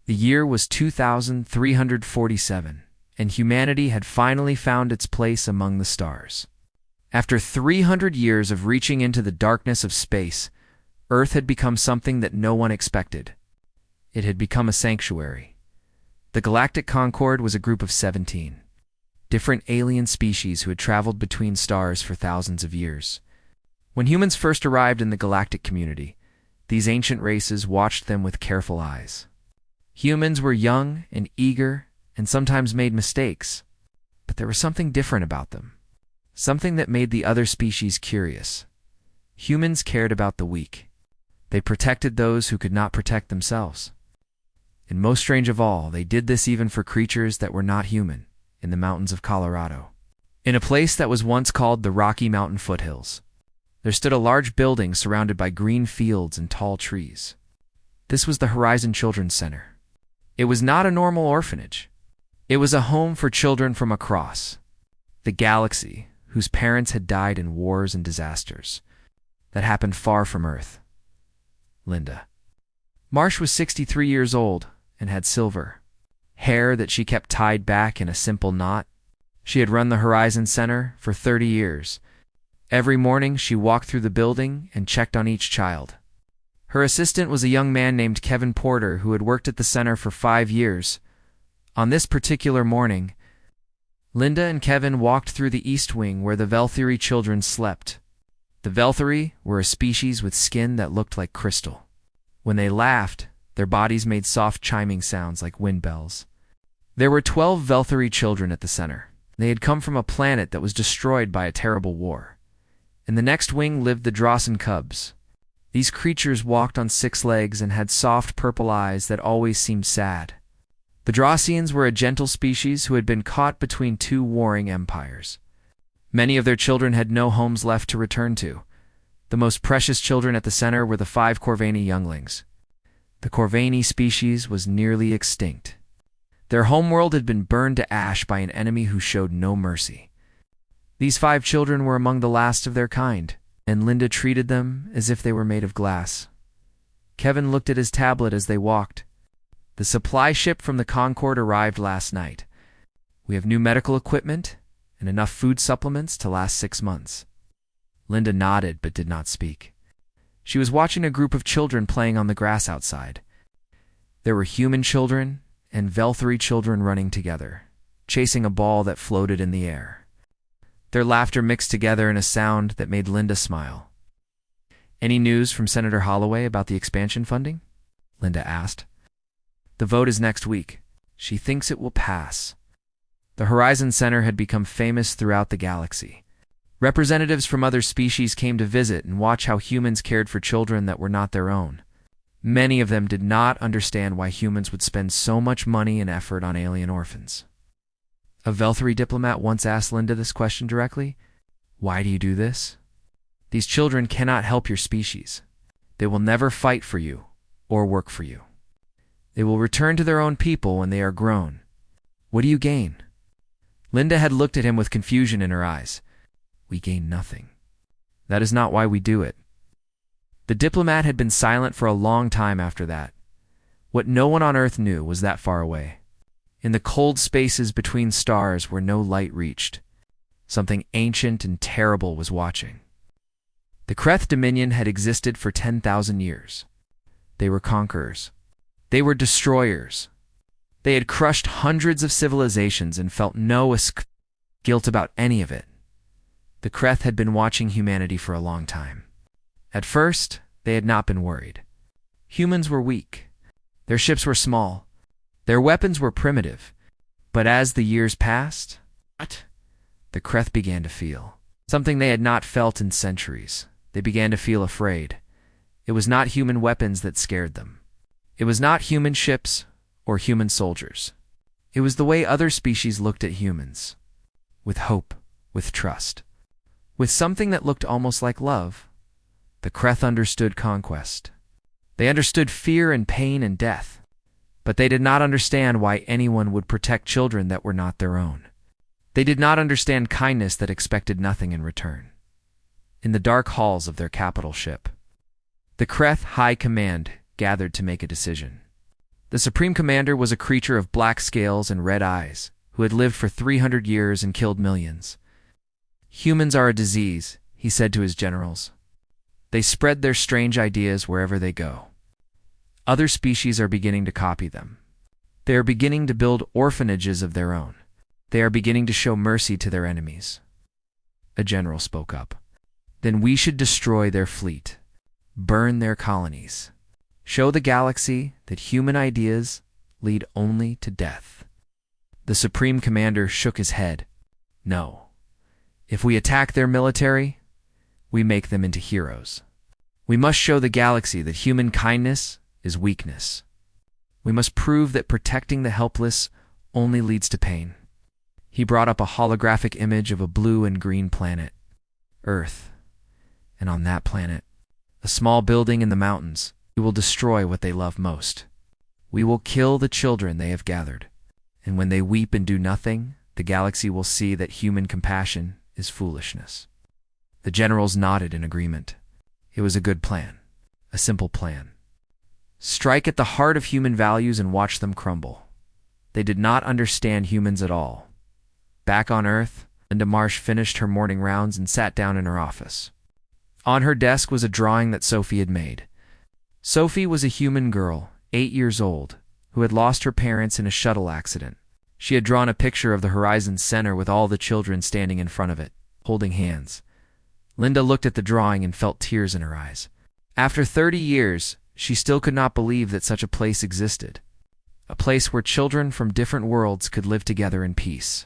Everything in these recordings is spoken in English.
The year was 2347, and humanity had finally found its place among the stars. After 300 years of reaching into the darkness of space, Earth had become something that no one expected. It had become a sanctuary. The Galactic Concord was a group of 17 different alien species who had traveled between stars for thousands of years. When humans first arrived in the galactic community, these ancient races watched them with careful eyes. Humans were young and eager and sometimes made mistakes, but there was something different about them, something that made the other species curious. Humans cared about the weak. They protected those who could not protect themselves. And most strange of all, they did this even for creatures that were not human, in the mountains of Colorado. In a place that was once called the Rocky Mountain Foothills, there stood a large building surrounded by green fields and tall trees. This was the Horizon Children's Center. It was not a normal orphanage. It was a home for children from across the galaxy whose parents had died in wars and disasters that happened far from Earth. Linda. Marsh was 63 years old and had silver hair that she kept tied back in a simple knot. She had run the Horizon Center for 30 years. Every morning she walked through the building and checked on each child. Her assistant was a young man named Kevin Porter who had worked at the center for 5 years. On this particular morning, Linda and Kevin walked through the East Wing where the Velthiri children slept. The Velthiri were a species with skin that looked like crystal. When they laughed, their bodies made soft chiming sounds like wind bells. There were 12 Velthiri children at the center. They had come from a planet that was destroyed by a terrible war. In the next wing lived the Drossen cubs. These creatures walked on 6 legs and had soft purple eyes that always seemed sad. The Drossians were a gentle species who had been caught between 2 warring empires. Many of their children had no homes left to return to. The most precious children at the center were the 5 Corvani younglings. The Corvani species was nearly extinct. Their homeworld had been burned to ash by an enemy who showed no mercy. These 5 children were among the last of their kind, and Linda treated them as if they were made of glass. Kevin looked at his tablet as they walked. The supply ship from the Concord arrived last night. We have new medical equipment and enough food supplements to last 6 months. Linda nodded but did not speak. She was watching a group of children playing on the grass outside. There were human children and Velthiri children running together, chasing a ball that floated in the air. Their laughter mixed together in a sound that made Linda smile. "Any news from Senator Holloway about the expansion funding?" Linda asked. "The vote is next week. She thinks it will pass." The Horizon Center had become famous throughout the galaxy. Representatives from other species came to visit and watch how humans cared for children that were not their own. Many of them did not understand why humans would spend so much money and effort on alien orphans. A Velthiri diplomat once asked Linda this question directly: "Why do you do this? These children cannot help your species. They will never fight for you or work for you. They will return to their own people when they are grown. What do you gain?" Linda had looked at him with confusion in her eyes. "We gain nothing. That is not why we do it." The diplomat had been silent for a long time after that. What no one on Earth knew was that far away, in the cold spaces between stars where no light reached, something ancient and terrible was watching. The Kreth Dominion had existed for 10,000 years. They were conquerors. They were destroyers. They had crushed hundreds of civilizations and felt no guilt about any of it. The Kreth had been watching humanity for a long time. At first, they had not been worried. Humans were weak. Their ships were small. Their weapons were primitive. But as the years passed, the Kreth began to feel something they had not felt in centuries. They began to feel afraid. It was not human weapons that scared them. It was not human ships or human soldiers. It was the way other species looked at humans. With hope, with trust, with something that looked almost like love. The Kreth understood conquest. They understood fear and pain and death. But they did not understand why anyone would protect children that were not their own. They did not understand kindness that expected nothing in return. In the dark halls of their capital ship, the Kreth High Command gathered to make a decision. The Supreme Commander was a creature of black scales and red eyes, who had lived for 300 years and killed millions. "Humans are a disease," he said to his generals. "They spread their strange ideas wherever they go. Other species are beginning to copy them. They are beginning to build orphanages of their own. They are beginning to show mercy to their enemies." A general spoke up. "Then we should destroy their fleet, burn their colonies, show the galaxy that human ideas lead only to death." The Supreme Commander shook his head. "No. If we attack their military, we make them into heroes. We must show the galaxy that human kindness is weakness. We must prove that protecting the helpless only leads to pain." He brought up a holographic image of a blue and green planet, Earth, and on that planet, a small building in the mountains. "We will destroy what they love most. We will kill the children they have gathered. And when they weep and do nothing, the galaxy will see that human compassion is foolishness." The generals nodded in agreement. It was a good plan, a simple plan. Strike at the heart of human values and watch them crumble. They did not understand humans at all. Back on Earth, Linda Marsh finished her morning rounds and sat down in her office. On her desk was a drawing that Sophie had made. Sophie was a human girl, 8 years old, who had lost her parents in a shuttle accident. She had drawn a picture of the Horizon Center with all the children standing in front of it, holding hands. Linda looked at the drawing and felt tears in her eyes. After 30 years, she still could not believe that such a place existed. A place where children from different worlds could live together in peace.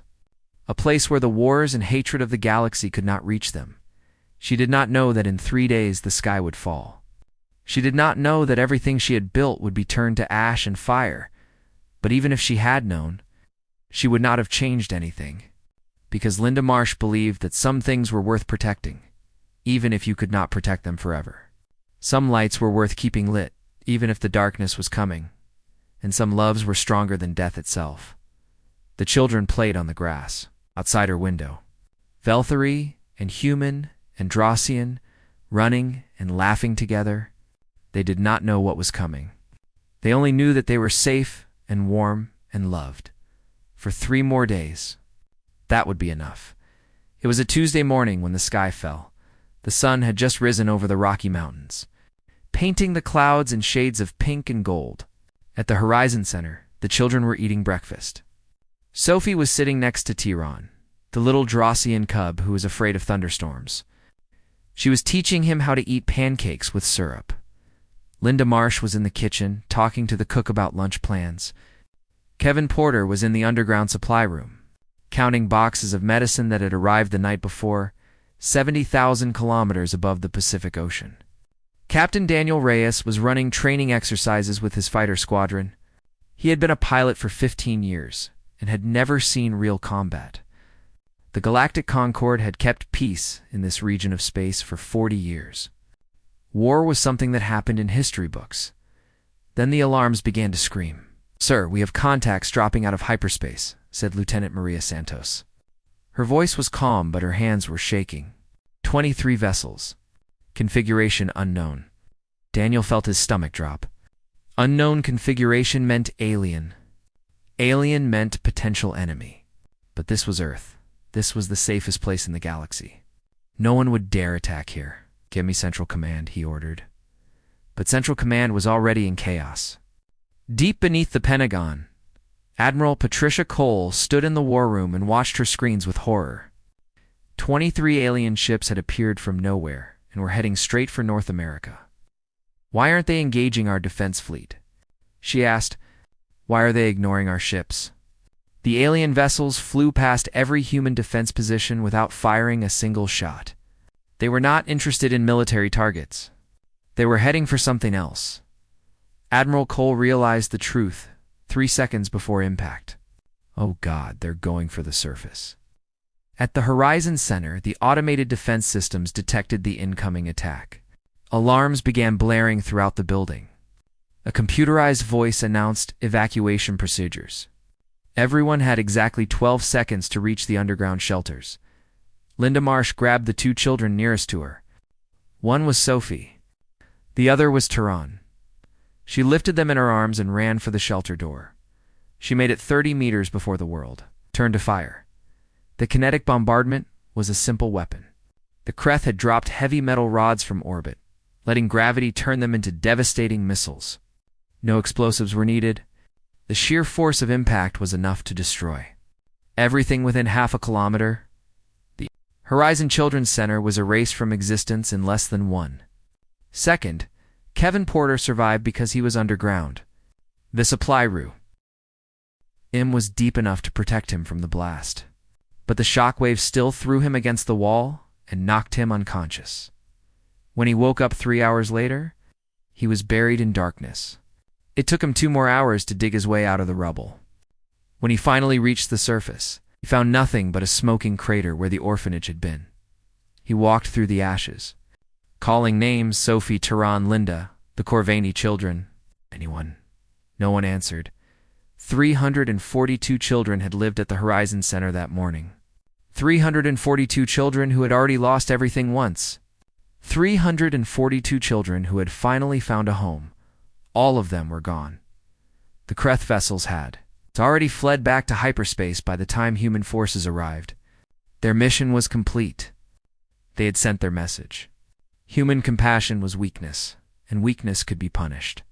A place where the wars and hatred of the galaxy could not reach them. She did not know that in 3 days the sky would fall. She did not know that everything she had built would be turned to ash and fire. But even if she had known, she would not have changed anything. Because Linda Marsh believed that some things were worth protecting, even if you could not protect them forever. Some lights were worth keeping lit, even if the darkness was coming. And some loves were stronger than death itself. The children played on the grass, outside her window. Velthary and Human and Drossian, running and laughing together. They did not know what was coming. They only knew that they were safe and warm and loved. For 3 more days. That would be enough. It was a Tuesday morning when the sky fell. The sun had just risen over the Rocky Mountains, painting the clouds in shades of pink and gold. At the Horizon Center, the children were eating breakfast. Sophie was sitting next to Tyron, the little Drossian cub who was afraid of thunderstorms. She was teaching him how to eat pancakes with syrup. Linda Marsh was in the kitchen, talking to the cook about lunch plans. Kevin Porter was in the underground supply room, counting boxes of medicine that had arrived the night before, 70,000 kilometers above the Pacific Ocean. Captain Daniel Reyes was running training exercises with his fighter squadron. He had been a pilot for 15 years and had never seen real combat. The Galactic Concord had kept peace in this region of space for 40 years. War was something that happened in history books. Then the alarms began to scream. "Sir, we have contacts dropping out of hyperspace," said Lieutenant Maria Santos. Her voice was calm, but her hands were shaking. 23 vessels. Configuration unknown. Daniel felt his stomach drop. Unknown configuration meant alien. Alien meant potential enemy. But this was Earth. This was the safest place in the galaxy. No one would dare attack here. "Give me Central Command," he ordered. But Central Command was already in chaos. Deep beneath the Pentagon, Admiral Patricia Cole stood in the war room and watched her screens with horror. 23 alien ships had appeared from nowhere and were heading straight for North America. "Why aren't they engaging our defense fleet?" she asked. "Why are they ignoring our ships?" The alien vessels flew past every human defense position without firing a single shot. They were not interested in military targets. They were heading for something else. Admiral Cole realized the truth 3 seconds before impact. Oh God, they're going for the surface. At the Horizon Center, the automated defense systems detected the incoming attack. Alarms began blaring throughout the building. A computerized voice announced evacuation procedures. Everyone had exactly 12 seconds to reach the underground shelters. Linda Marsh grabbed the 2 children nearest to her. One was Sophie. The other was Tyron. She lifted them in her arms and ran for the shelter door. She made it 30 meters before the world turned to fire. The kinetic bombardment was a simple weapon. The Kreth had dropped heavy metal rods from orbit, letting gravity turn them into devastating missiles. No explosives were needed. The sheer force of impact was enough to destroy everything within half a kilometer. The Horizon Children's Center was erased from existence in less than 1 second. Kevin Porter survived because he was underground. The supply room was deep enough to protect him from the blast, but the shockwave still threw him against the wall and knocked him unconscious. When he woke up 3 hours later, he was buried in darkness. It took him 2 more hours to dig his way out of the rubble. When he finally reached the surface, he found nothing but a smoking crater where the orphanage had been. He walked through the ashes, calling names: Sophie, Tehran, Linda, the Corvani children. Anyone? No one answered. 342 children had lived at the Horizon Center that morning. 342 children who had already lost everything once. 342 children who had finally found a home. All of them were gone. The Kreth vessels had already fled back to hyperspace by the time human forces arrived. Their mission was complete. They had sent their message. Human compassion was weakness, and weakness could be punished.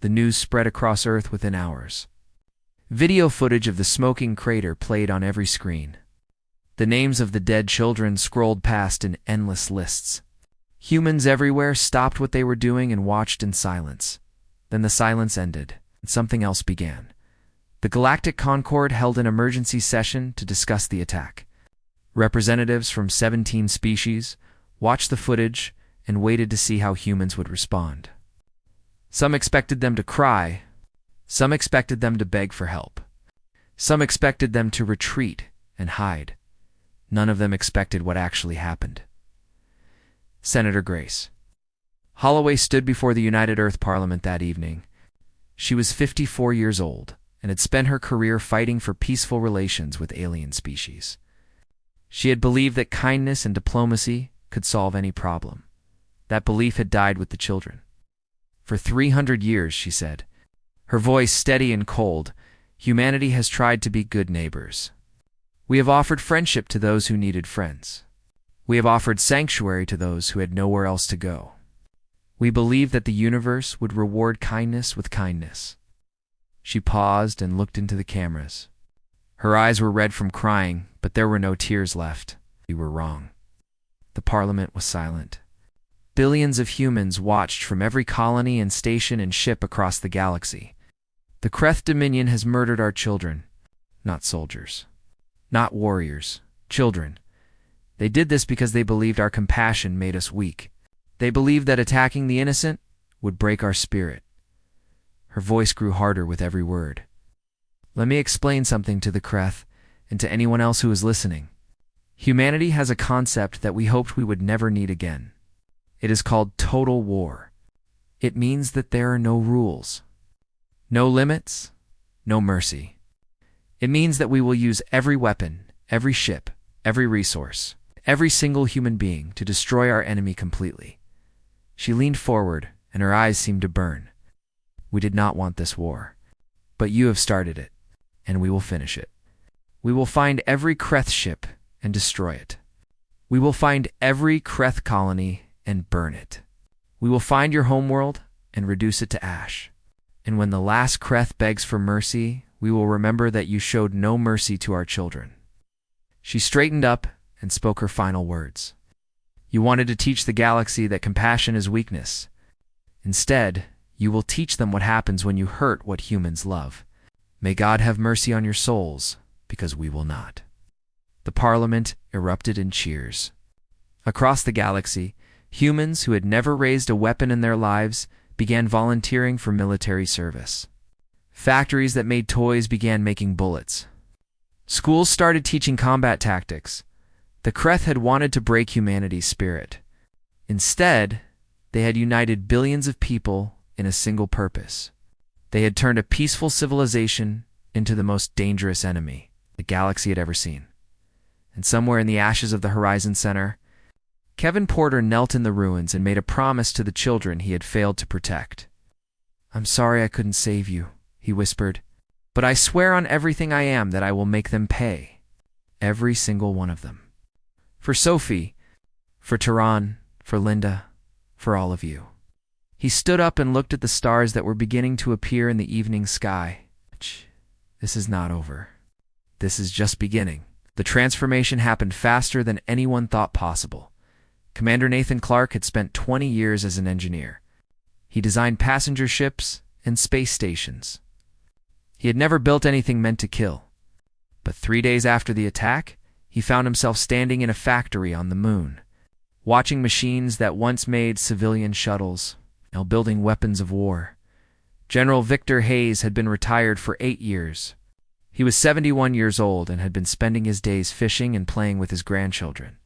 The news spread across Earth within hours. Video footage of the smoking crater played on every screen. The names of the dead children scrolled past in endless lists. Humans everywhere stopped what they were doing and watched in silence. Then the silence ended, and something else began. The Galactic Concord held an emergency session to discuss the attack. Representatives from 17 species watched the footage and waited to see how humans would respond. Some expected them to cry. Some expected them to beg for help. Some expected them to retreat and hide. None of them expected what actually happened. Senator Grace Holloway stood before the United Earth Parliament that evening. She was 54 years old and had spent her career fighting for peaceful relations with alien species. She had believed that kindness and diplomacy could solve any problem. That belief had died with the children. For 300 years, she said, her voice steady and cold, humanity has tried to be good neighbors. We have offered friendship to those who needed friends. We have offered sanctuary to those who had nowhere else to go. We believed that the universe would reward kindness with kindness. She paused and looked into the cameras. Her eyes were red from crying, but there were no tears left. We were wrong. The Parliament was silent. Billions of humans watched from every colony and station and ship across the galaxy. The Kreth Dominion has murdered our children, not soldiers, not warriors, children. They did this because they believed our compassion made us weak. They believed that attacking the innocent would break our spirit. Her voice grew harder with every word. Let me explain something to the Kreth and to anyone else who is listening. Humanity has a concept that we hoped we would never need again. It is called total war. It means that there are no rules, no limits, no mercy. It means that we will use every weapon, every ship, every resource, every single human being to destroy our enemy completely. She leaned forward, and her eyes seemed to burn. We did not want this war, but you have started it, and we will finish it. We will find every Kreth ship and destroy it. We will find every Kreth colony and burn it. We will find your homeworld and reduce it to ash. And when the last Kreth begs for mercy, we will remember that you showed no mercy to our children. She straightened up and spoke her final words. You wanted to teach the galaxy that compassion is weakness. Instead, you will teach them what happens when you hurt what humans love. May God have mercy on your souls, because we will not. The Parliament erupted in cheers. Across the galaxy, humans who had never raised a weapon in their lives began volunteering for military service. Factories that made toys began making bullets. Schools started teaching combat tactics. The Kreth had wanted to break humanity's spirit. Instead, they had united billions of people in a single purpose. They had turned a peaceful civilization into the most dangerous enemy the galaxy had ever seen. And somewhere in the ashes of the Horizon Center, Kevin Porter knelt in the ruins and made a promise to the children he had failed to protect. "I'm sorry I couldn't save you," he whispered, "but I swear on everything I am that I will make them pay. Every single one of them. For Sophie, for Tehran, for Linda, for all of you." He stood up and looked at the stars that were beginning to appear in the evening sky. This is not over. This is just beginning. The transformation happened faster than anyone thought possible. Commander Nathan Clark had spent 20 years as an engineer. He designed passenger ships and space stations. He had never built anything meant to kill. But 3 days after the attack, he found himself standing in a factory on the moon, watching machines that once made civilian shuttles, now building weapons of war. General Victor Hayes had been retired for 8 years. He was 71 years old and had been spending his days fishing and playing with his grandchildren.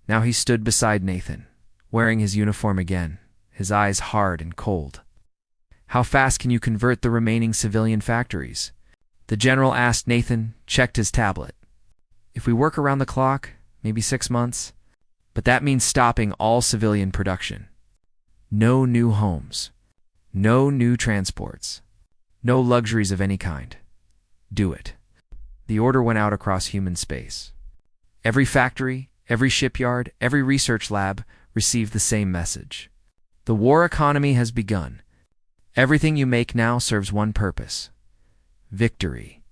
Now he stood beside Nathan, wearing his uniform again, his eyes hard and cold. "How fast can you convert the remaining civilian factories?" The general asked. Nathan checked his tablet. "If we work around the clock, maybe 6 months. But that means stopping all civilian production. No new homes. No new transports. No luxuries of any kind. Do it." The order went out across human space. Every factory, every shipyard, every research lab received the same message. The war economy has begun. Everything you make now serves one purpose: victory.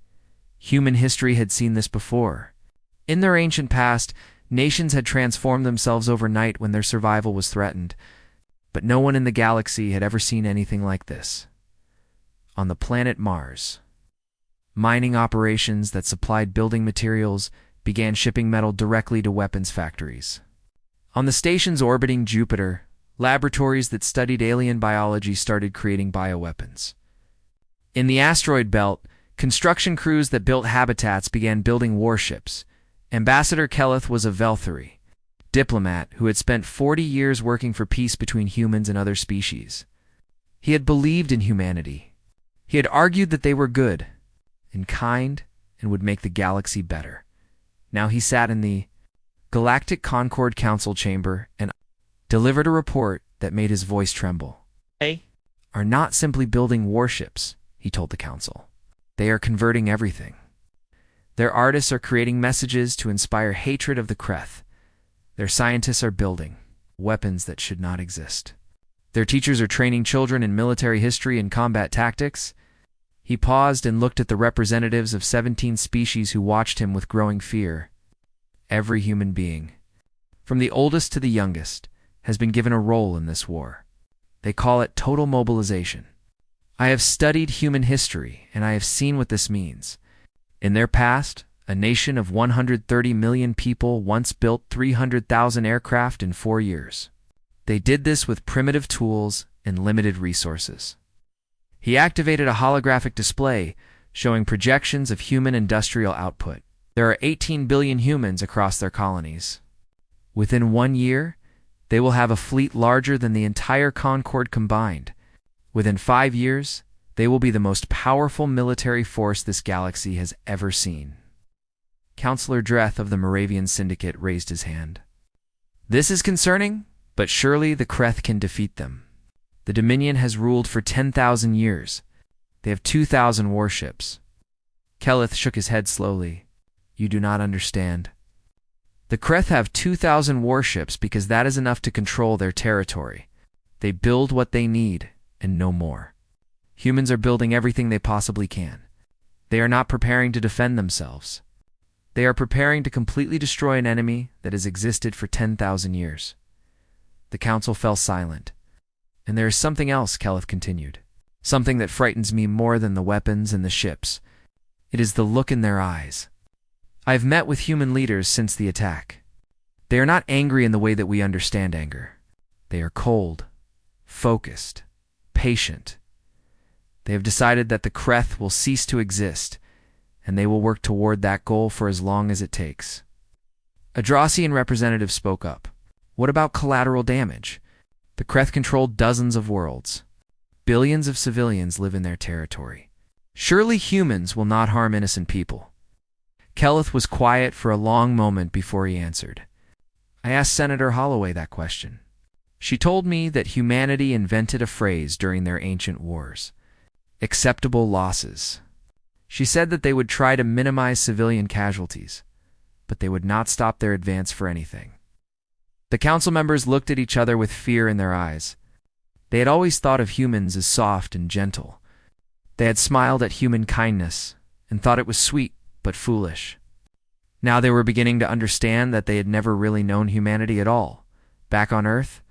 Human history had seen this before. In their ancient past, nations had transformed themselves overnight when their survival was threatened, but no one in the galaxy had ever seen anything like this. On the planet Mars, mining operations that supplied building materials began shipping metal directly to weapons factories. On the stations orbiting Jupiter, laboratories that studied alien biology started creating bioweapons. In the asteroid belt, construction crews that built habitats began building warships. Ambassador Kelleth was a Velthari, diplomat who had spent 40 years working for peace between humans and other species. He had believed in humanity. He had argued that they were good and kind and would make the galaxy better. Now he sat in the Galactic Concord Council chamber and delivered a report that made his voice tremble. "They are not simply building warships," he told the council. "They are converting everything. Their artists are creating messages to inspire hatred of the Kreth. Their scientists are building weapons that should not exist. Their teachers are training children in military history and combat tactics." He paused and looked at the representatives of 17 species who watched him with growing fear. Every human being, from the oldest to the youngest, has been given a role in this war. They call it total mobilization. I have studied human history, and I have seen what this means. In their past, a nation of 130 million people once built 300,000 aircraft in 4 years. They did this with primitive tools and limited resources. He activated a holographic display showing projections of human industrial output. There are 18 billion humans across their colonies. Within 1 year, they will have a fleet larger than the entire Concord combined. Within 5 years, they will be the most powerful military force this galaxy has ever seen. Councillor Dreth of the Moravian Syndicate raised his hand. "This is concerning, but surely the Kreth can defeat them. The Dominion has ruled for 10,000 years. They have 2,000 warships." Kelleth shook his head slowly. "You do not understand. The Kreth have 2,000 warships because that is enough to control their territory. They build what they need, and no more. Humans are building everything they possibly can. They are not preparing to defend themselves. They are preparing to completely destroy an enemy that has existed for 10,000 years. The council fell silent. "And there is something else," Kelleth continued. "Something that frightens me more than the weapons and the ships. It is the look in their eyes. I have met with human leaders since the attack. They are not angry in the way that we understand anger. They are cold, focused, patient. They have decided that the Kreth will cease to exist, and they will work toward that goal for as long as it takes." A Drossian representative spoke up. "What about collateral damage? The Kreth control dozens of worlds. Billions of civilians live in their territory. Surely humans will not harm innocent people." Kelleth was quiet for a long moment before he answered. "I asked Senator Holloway that question. She told me that humanity invented a phrase during their ancient wars: acceptable losses. She said that they would try to minimize civilian casualties, but they would not stop their advance for anything. The council members looked at each other with fear in their eyes. They had always thought of humans as soft and gentle. They had smiled at human kindness and thought it was sweet but foolish. Now they were beginning to understand that they had never really known humanity at all. Back on Earth,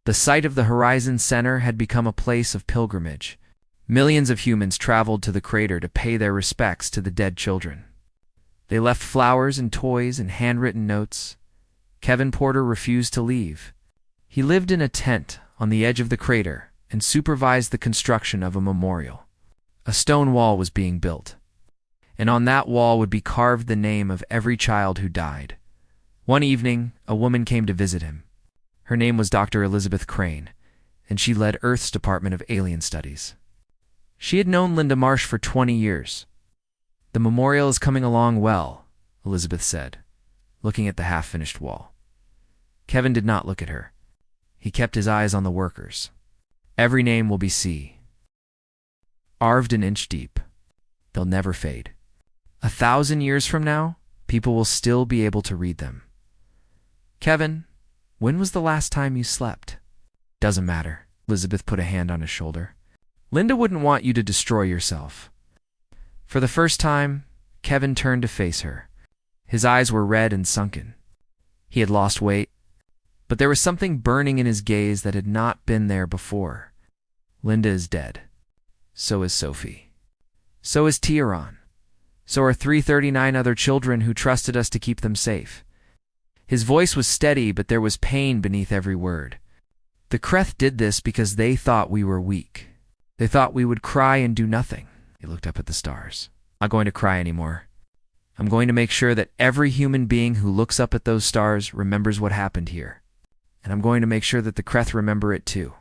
the site of the Horizon Center had become a place of pilgrimage. Millions of humans traveled to the crater to pay their respects to the dead children. They left flowers and toys and handwritten notes. Kevin Porter refused to leave. He lived in a tent on the edge of the crater and supervised the construction of a memorial. A stone wall was being built, and on that wall would be carved the name of every child who died. One evening, a woman came to visit him. Her name was Dr. Elizabeth Crane, and she led Earth's Department of Alien Studies. She had known Linda Marsh for 20 years. "The memorial is coming along well," Elizabeth said, looking at the half-finished wall. Kevin did not look at her. He kept his eyes on the workers. "Every name will be carved an inch deep. They'll never fade. 1,000 years from now, people will still be able to read them." "Kevin, when was the last time you slept?" "Doesn't matter." Elizabeth put a hand on his shoulder. "Linda wouldn't want you to destroy yourself." For the first time, Kevin turned to face her. His eyes were red and sunken. He had lost weight, but there was something burning in his gaze that had not been there before. "Linda is dead. So is Sophie. So is Tieron. So are 339 other children who trusted us to keep them safe." His voice was steady, but there was pain beneath every word. "The Kreth did this because they thought we were weak. They thought we would cry and do nothing." He looked up at the stars. "I'm not going to cry anymore. I'm going to make sure that every human being who looks up at those stars remembers what happened here. And I'm going to make sure that the Kreth remember it too."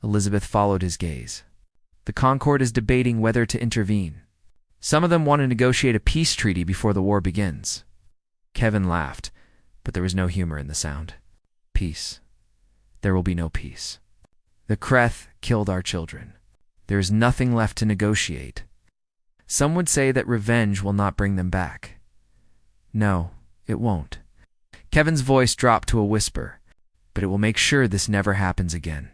Elizabeth followed his gaze. "The Concord is debating whether to intervene. Some of them want to negotiate a peace treaty before the war begins." Kevin laughed, but there was no humor in the sound. "Peace. There will be no peace. The Kreth killed our children. There is nothing left to negotiate. Some would say that revenge will not bring them back. No, it won't." Kevin's voice dropped to a whisper, "But it will make sure this never happens again.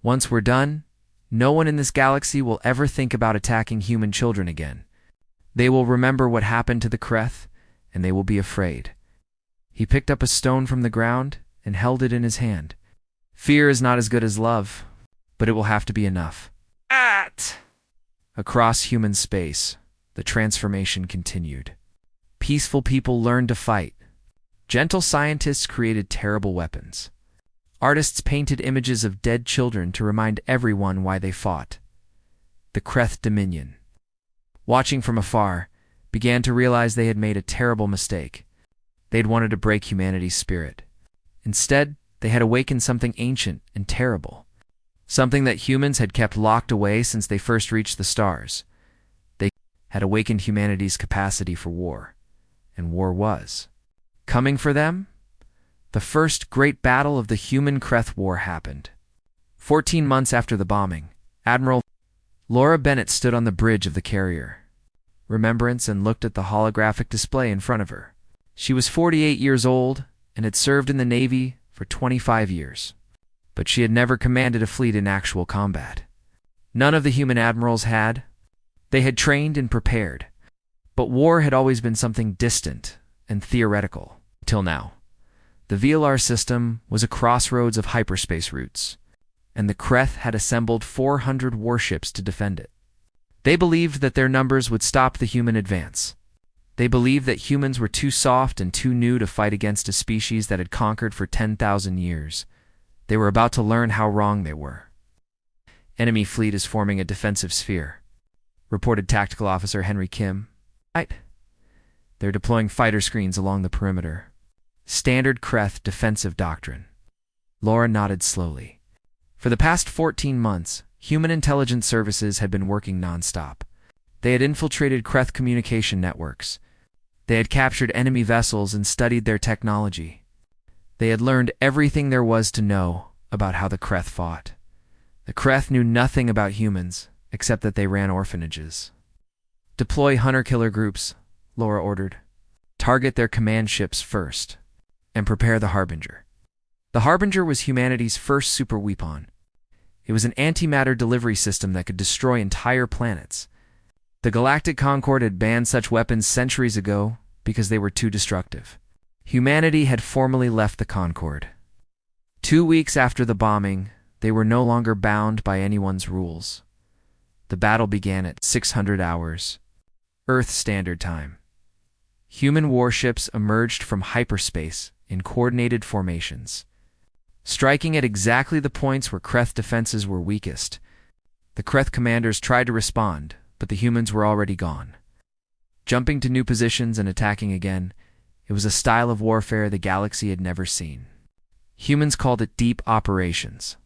Once we're done, no one in this galaxy will ever think about attacking human children again. They will remember what happened to the Kreth, and they will be afraid." He picked up a stone from the ground and held it in his hand. "Fear is not as good as love, but it will have to be enough." Across human space, the transformation continued. Peaceful people learned to fight. Gentle scientists created terrible weapons. Artists painted images of dead children to remind everyone why they fought. The Kreth Dominion, watching from afar, began to realize they had made a terrible mistake. They had wanted to break humanity's spirit. Instead, they had awakened something ancient and terrible. Something that humans had kept locked away since they first reached the stars. They had awakened humanity's capacity for war. And war was coming for them. The first great battle of the Human-Kreth War happened. 14 months after the bombing, Admiral Laura Bennett stood on the bridge of the carrier Remembrance and looked at the holographic display in front of her. She was 48 years old and had served in the Navy for 25 years. But she had never commanded a fleet in actual combat. None of the human admirals had. They had trained and prepared. But war had always been something distant and theoretical, till now. The VLR system was a crossroads of hyperspace routes, and the Kreth had assembled 400 warships to defend it. They believed that their numbers would stop the human advance. They believed that humans were too soft and too new to fight against a species that had conquered for 10,000 years. They were about to learn how wrong they were. "Enemy fleet is forming a defensive sphere," reported Tactical Officer Henry Kim. "Right. They're deploying fighter screens along the perimeter. Standard Kreth defensive doctrine." Laura nodded slowly. For the past 14 months, human intelligence services had been working nonstop. They had infiltrated Kreth communication networks. They had captured enemy vessels and studied their technology. They had learned everything there was to know about how the Kreth fought. The Kreth knew nothing about humans, except that they ran orphanages. Deploy hunter-killer groups, Laura ordered. Target their command ships first, and prepare the Harbinger. The Harbinger was humanity's first super weapon. It was an antimatter delivery system that could destroy entire planets. The Galactic Concord had banned such weapons centuries ago because they were too destructive. Humanity had formally left the Concord. 2 weeks after the bombing, they were no longer bound by anyone's rules. The battle began at 600 hours, Earth Standard Time. Human warships emerged from hyperspace in coordinated formations, striking at exactly the points where Kreth defenses were weakest. The Kreth commanders tried to respond, but the humans were already gone. Jumping to new positions and attacking again, it was a style of warfare the galaxy had never seen. Humans called it deep operations.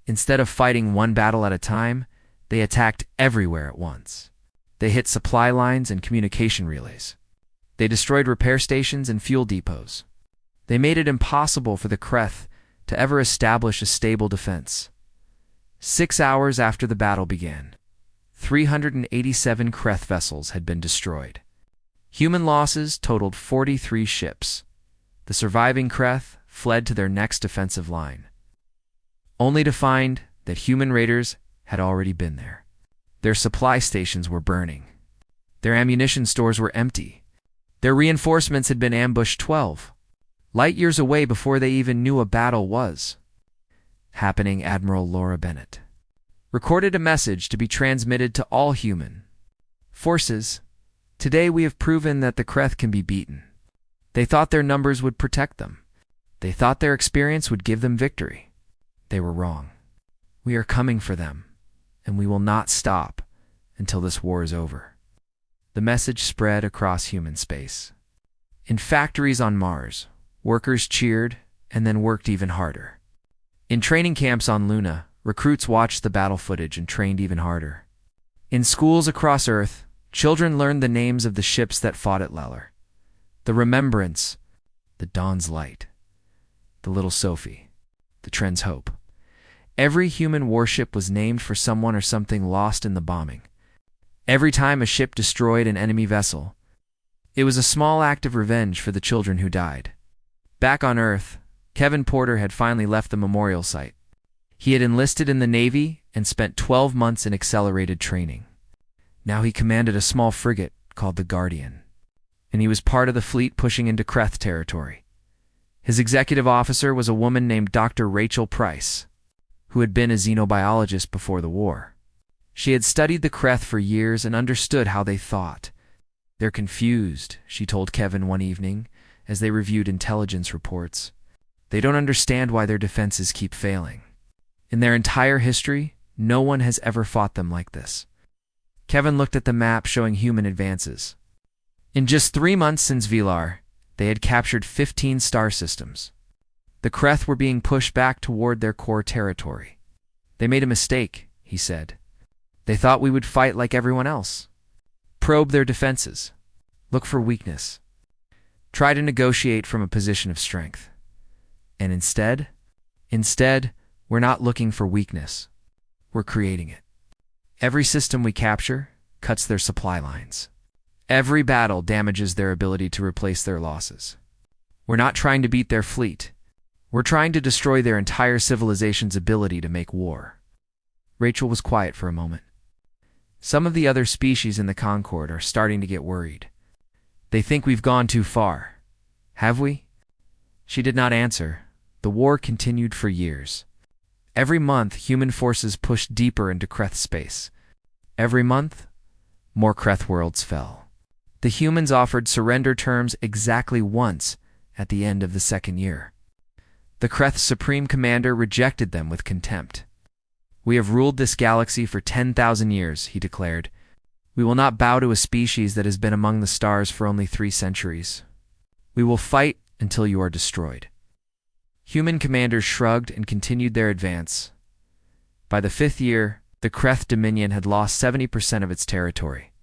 Instead of fighting one battle at a time, they attacked everywhere at once. They hit supply lines and communication relays. They destroyed repair stations and fuel depots. They made it impossible for the Kreth to ever establish a stable defense. 6 hours after the battle began, 387 Kreth vessels had been destroyed. Human losses totaled 43 ships. The surviving Kreth fled to their next defensive line, only to find that human raiders had already been there. Their supply stations were burning. Their ammunition stores were empty. Their reinforcements had been ambushed 12 light years away before they even knew a battle was happening. Admiral Laura Bennett recorded a message to be transmitted to all human forces. Today we have proven that the Kreth can be beaten. They thought their numbers would protect them. They thought their experience would give them victory. They were wrong. We are coming for them, and we will not stop until this war is over. The message spread across human space. In factories on Mars, workers cheered and then worked even harder. In training camps on Luna, recruits watched the battle footage and trained even harder. In schools across Earth, children learned the names of the ships that fought at Leller. The Remembrance, the Dawn's Light, the Little Sophie, the Trent's Hope. Every human warship was named for someone or something lost in the bombing. Every time a ship destroyed an enemy vessel, it was a small act of revenge for the children who died. Back on Earth, Kevin Porter had finally left the memorial site. He had enlisted in the Navy and spent 12 months in accelerated training. Now he commanded a small frigate called the Guardian, and he was part of the fleet pushing into Kreth territory. His executive officer was a woman named Dr. Rachel Price, who had been a xenobiologist before the war. She had studied the Kreth for years and understood how they thought. They're confused, she told Kevin one evening as they reviewed intelligence reports. They don't understand why their defenses keep failing. In their entire history, no one has ever fought them like this. Kevin looked at the map showing human advances. In just 3 months since Vilar, they had captured 15 star systems. The Kreth were being pushed back toward their core territory. They made a mistake, he said. They thought we would fight like everyone else. Probe their defenses. Look for weakness. Try to negotiate from a position of strength. And instead, we're not looking for weakness. We're creating it. Every system we capture cuts their supply lines. Every battle damages their ability to replace their losses. We're not trying to beat their fleet. We're trying to destroy their entire civilization's ability to make war. Rachel was quiet for a moment. Some of the other species in the Concord are starting to get worried. They think we've gone too far. Have we? She did not answer. The war continued for years. Every month, human forces pushed deeper into Kreth space. Every month, more Kreth worlds fell. The humans offered surrender terms exactly once at the end of the second year. The Kreth's supreme commander rejected them with contempt. We have ruled this galaxy for 10,000 years, he declared. We will not bow to a species that has been among the stars for only 3 centuries. We will fight until you are destroyed. Human commanders shrugged and continued their advance. By the 5th year, the Kreth Dominion had lost 70% of its territory.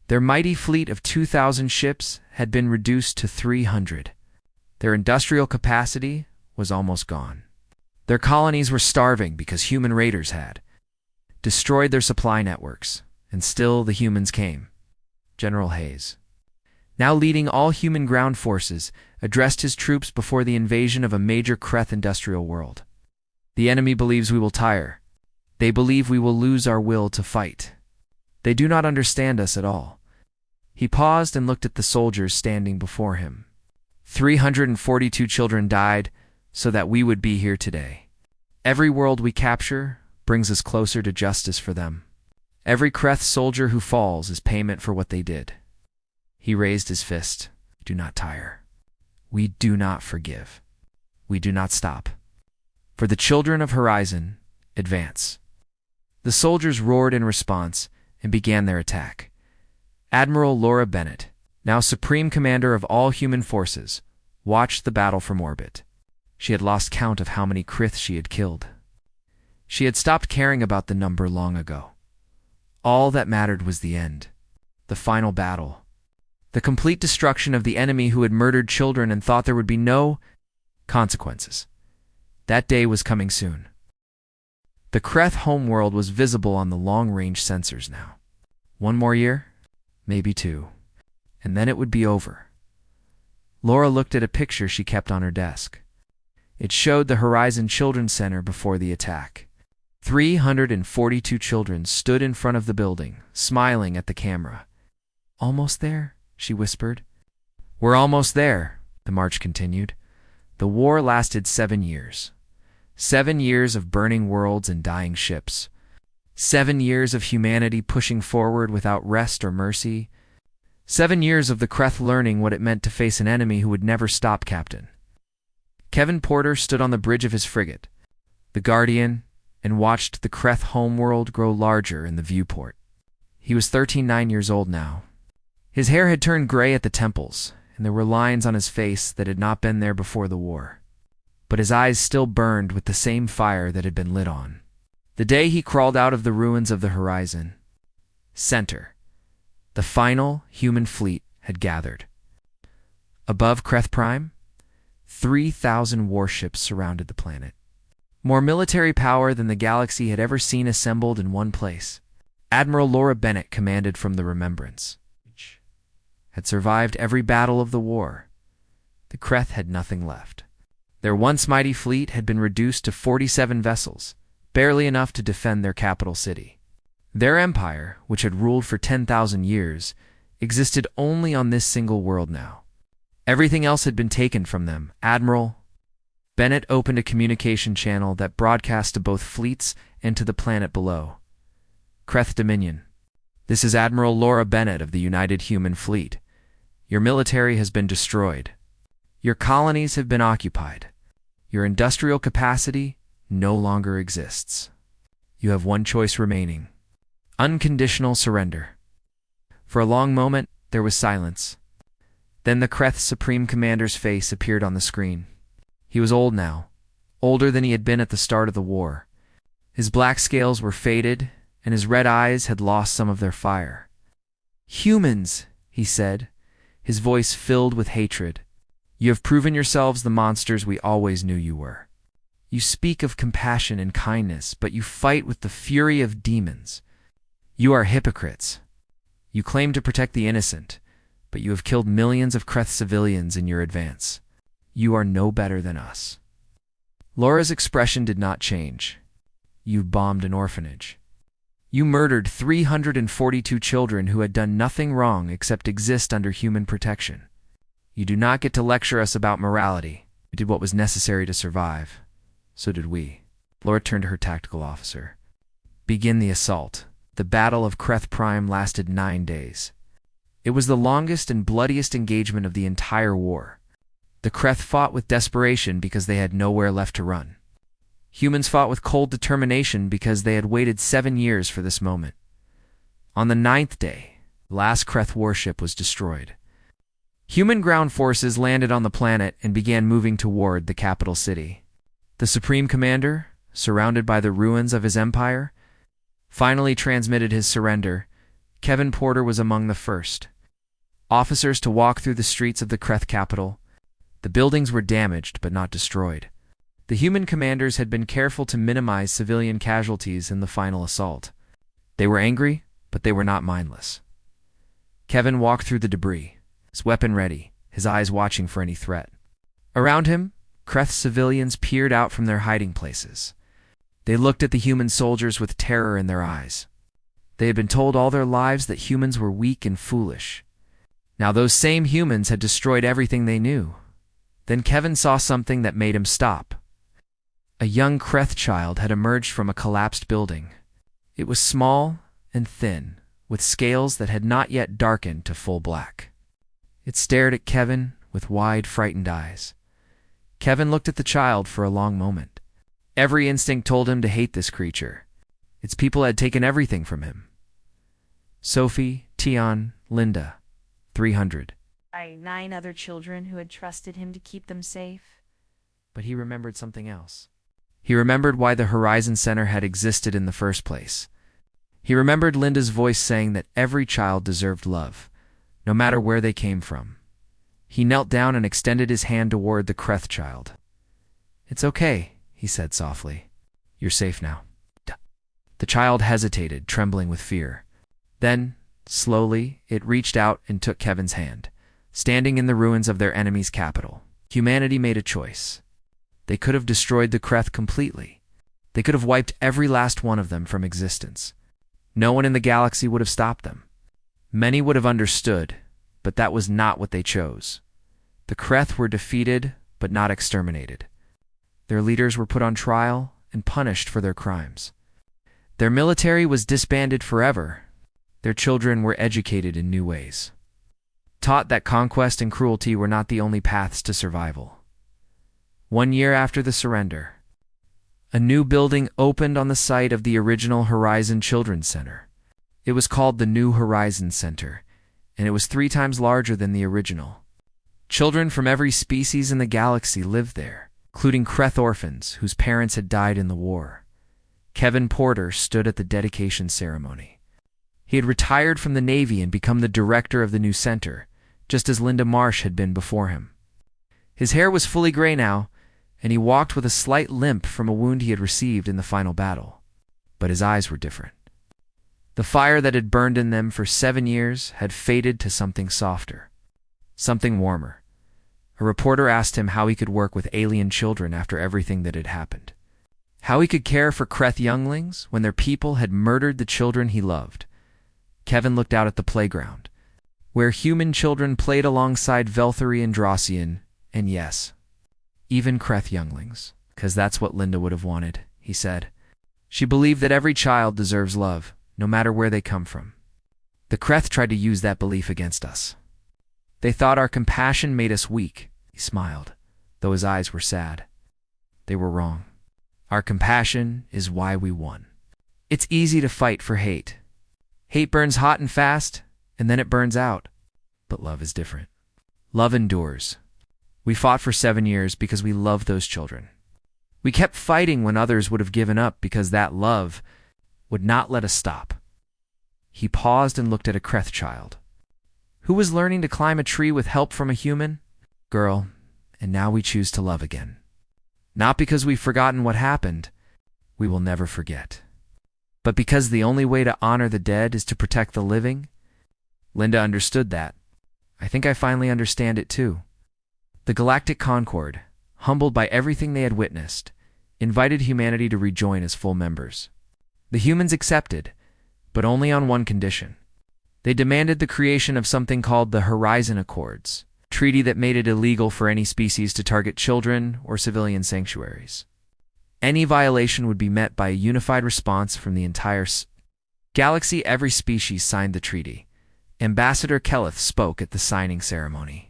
Their mighty fleet of 2,000 ships had been reduced to 300. Their industrial capacity was almost gone. Their colonies were starving because human raiders had destroyed their supply networks, and still the humans came. General Hayes, now leading all human ground forces, addressed his troops before the invasion of a major Kreth industrial world. The enemy believes we will tire. They believe we will lose our will to fight. They do not understand us at all. He paused and looked at the soldiers standing before him. 342 children died so that we would be here today. Every world we capture brings us closer to justice for them. Every Kreth soldier who falls is payment for what they did. He raised his fist. Do not tire. We do not forgive. We do not stop. For the children of Horizon, advance. The soldiers roared in response and began their attack. Admiral Laura Bennett, now Supreme Commander of all human forces, watched the battle from orbit. She had lost count of how many Krith she had killed. She had stopped caring about the number long ago. All that mattered was the end, the final battle, the complete destruction of the enemy who had murdered children and thought there would be no consequences. That day was coming soon. The Kreth homeworld was visible on the long-range sensors now. One more year? Maybe two. And then it would be over. Laura looked at a picture she kept on her desk. It showed the Horizon Children's Center before the attack. 342 children stood in front of the building, smiling at the camera. Almost there, she whispered. We're almost there, the march continued. The war lasted 7 years. 7 years of burning worlds and dying ships. 7 years of humanity pushing forward without rest or mercy. 7 years of the Kreth learning what it meant to face an enemy who would never stop, Captain. Kevin Porter stood on the bridge of his frigate, the Guardian, and watched the Kreth homeworld grow larger in the viewport. He was 39 years old now. His hair had turned gray at the temples, and there were lines on his face that had not been there before the war. But his eyes still burned with the same fire that had been lit on. The day he crawled out of the ruins of the Horizon Center, the final human fleet had gathered. Above Kreth Prime, 3,000 warships surrounded the planet. More military power than the galaxy had ever seen assembled in one place. Admiral Laura Bennett commanded from the Remembrance. Had survived every battle of the war. The Kreth had nothing left. Their once mighty fleet had been reduced to 47 vessels, barely enough to defend their capital city. Their empire, which had ruled for 10,000 years, existed only on this single world now. Everything else had been taken from them. Admiral Bennett opened a communication channel that broadcast to both fleets and to the planet below. Kreth Dominion. This is Admiral Laura Bennett of the United Human Fleet. Your military has been destroyed. Your colonies have been occupied. Your industrial capacity no longer exists. You have one choice remaining. Unconditional surrender. For a long moment, there was silence. Then the Kreth's Supreme Commander's face appeared on the screen. He was old now, older than he had been at the start of the war. His black scales were faded, and his red eyes had lost some of their fire. Humans, he said, his voice filled with hatred. You have proven yourselves the monsters we always knew you were. You speak of compassion and kindness, but you fight with the fury of demons. You are hypocrites. You claim to protect the innocent, but you have killed millions of Kreth civilians in your advance. You are no better than us. Laura's expression did not change. You bombed an orphanage. You murdered 342 children who had done nothing wrong except exist under human protection. You do not get to lecture us about morality. You did what was necessary to survive. So did we. Laura turned to her tactical officer. Begin the assault. The Battle of Kreth Prime lasted 9 days. It was the longest and bloodiest engagement of the entire war. The Kreth fought with desperation because they had nowhere left to run. Humans fought with cold determination because they had waited 7 years for this moment. On the 9th day, the last Kreth warship was destroyed. Human ground forces landed on the planet and began moving toward the capital city. The Supreme Commander, surrounded by the ruins of his empire, finally transmitted his surrender. Kevin Porter was among the first officers to walk through the streets of the Kreth capital. The buildings were damaged but not destroyed. The human commanders had been careful to minimize civilian casualties in the final assault. They were angry, but they were not mindless. Kevin walked through the debris, his weapon ready, his eyes watching for any threat. Around him, Kreth's civilians peered out from their hiding places. They looked at the human soldiers with terror in their eyes. They had been told all their lives that humans were weak and foolish. Now those same humans had destroyed everything they knew. Then Kevin saw something that made him stop. A young Kreth child had emerged from a collapsed building. It was small and thin, with scales that had not yet darkened to full black. It stared at Kevin with wide, frightened eyes. Kevin looked at the child for a long moment. Every instinct told him to hate this creature. Its people had taken everything from him. Sophie, Tion, Linda, 300. 9 other children who had trusted him to keep them safe. But he remembered something else. He remembered why the Horizon Center had existed in the first place. He remembered Linda's voice saying that every child deserved love, no matter where they came from. He knelt down and extended his hand toward the Kreth child. "It's okay," he said softly. "You're safe now." The child hesitated, trembling with fear. Then, slowly, it reached out and took Kevin's hand. Standing in the ruins of their enemy's capital, humanity made a choice. They could have destroyed the Kreth completely. They could have wiped every last one of them from existence. No one in the galaxy would have stopped them. Many would have understood, but that was not what they chose. The Kreth were defeated, but not exterminated. Their leaders were put on trial and punished for their crimes. Their military was disbanded forever. Their children were educated in new ways, taught that conquest and cruelty were not the only paths to survival. 1 year after the surrender, a new building opened on the site of the original Horizon Children's Center. It was called the New Horizon Center, and it was 3 times larger than the original. Children from every species in the galaxy lived there, including Kreth orphans whose parents had died in the war. Kevin Porter stood at the dedication ceremony. He had retired from the Navy and become the director of the new center, just as Linda Marsh had been before him. His hair was fully gray now, and he walked with a slight limp from a wound he had received in the final battle. But his eyes were different. The fire that had burned in them for 7 years had faded to something softer, something warmer. A reporter asked him how he could work with alien children after everything that had happened. How he could care for Kreth younglings when their people had murdered the children he loved. Kevin looked out at the playground, where human children played alongside Velthari and Drossian, and yes, even Kreth younglings, because that's what Linda would have wanted, he said. She believed that every child deserves love, no matter where they come from. The Kreth tried to use that belief against us. They thought our compassion made us weak, he smiled, though his eyes were sad. They were wrong. Our compassion is why we won. It's easy to fight for hate. Hate burns hot and fast, and then it burns out. But love is different. Love endures. We fought for 7 years because we loved those children. We kept fighting when others would have given up because that love would not let us stop. He paused and looked at a Kreth child, who was learning to climb a tree with help from a human girl, and now we choose to love again. Not because we've forgotten what happened, we will never forget, but because the only way to honor the dead is to protect the living. Linda understood that. I think I finally understand it too. The Galactic Concord, humbled by everything they had witnessed, invited humanity to rejoin as full members. The humans accepted, but only on one condition. They demanded the creation of something called the Horizon Accords, a treaty that made it illegal for any species to target children or civilian sanctuaries. Any violation would be met by a unified response from the entire galaxy. Every species signed the treaty. Ambassador Kelleth spoke at the signing ceremony.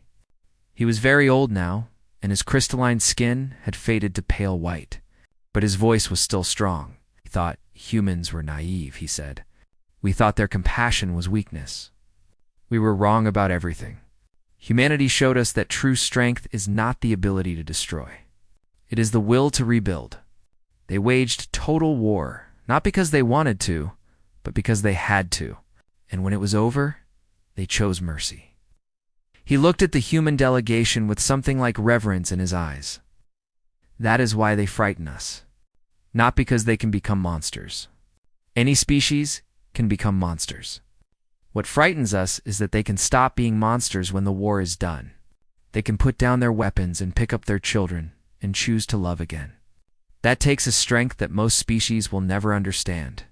He was very old now, and his crystalline skin had faded to pale white, but his voice was still strong. He thought humans were naive, he said. We thought their compassion was weakness. We were wrong about everything. Humanity showed us that true strength is not the ability to destroy. It is the will to rebuild. They waged total war, not because they wanted to, but because they had to. And when it was over, they chose mercy. He looked at the human delegation with something like reverence in his eyes. That is why they frighten us. Not because they can become monsters. Any species can become monsters. What frightens us is that they can stop being monsters when the war is done. They can put down their weapons and pick up their children and choose to love again. That takes a strength that most species will never understand.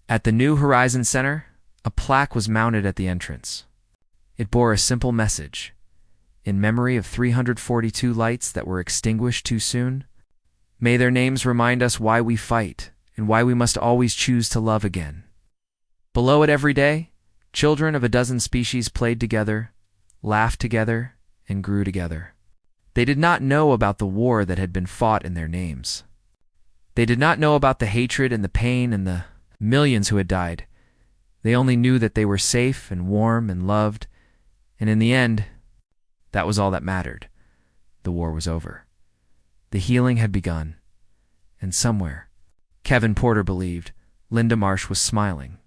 At the New Horizon Center, a plaque was mounted at the entrance. It bore a simple message. In memory of 342 lights that were extinguished too soon, may their names remind us why we fight and why we must always choose to love again. Below it every day, children of a dozen species played together, laughed together, and grew together. They did not know about the war that had been fought in their names. They did not know about the hatred and the pain and the millions who had died. They only knew that they were safe and warm and loved, and in the end, that was all that mattered. The war was over. The healing had begun, and somewhere, Kevin Porter believed, Linda Marsh was smiling.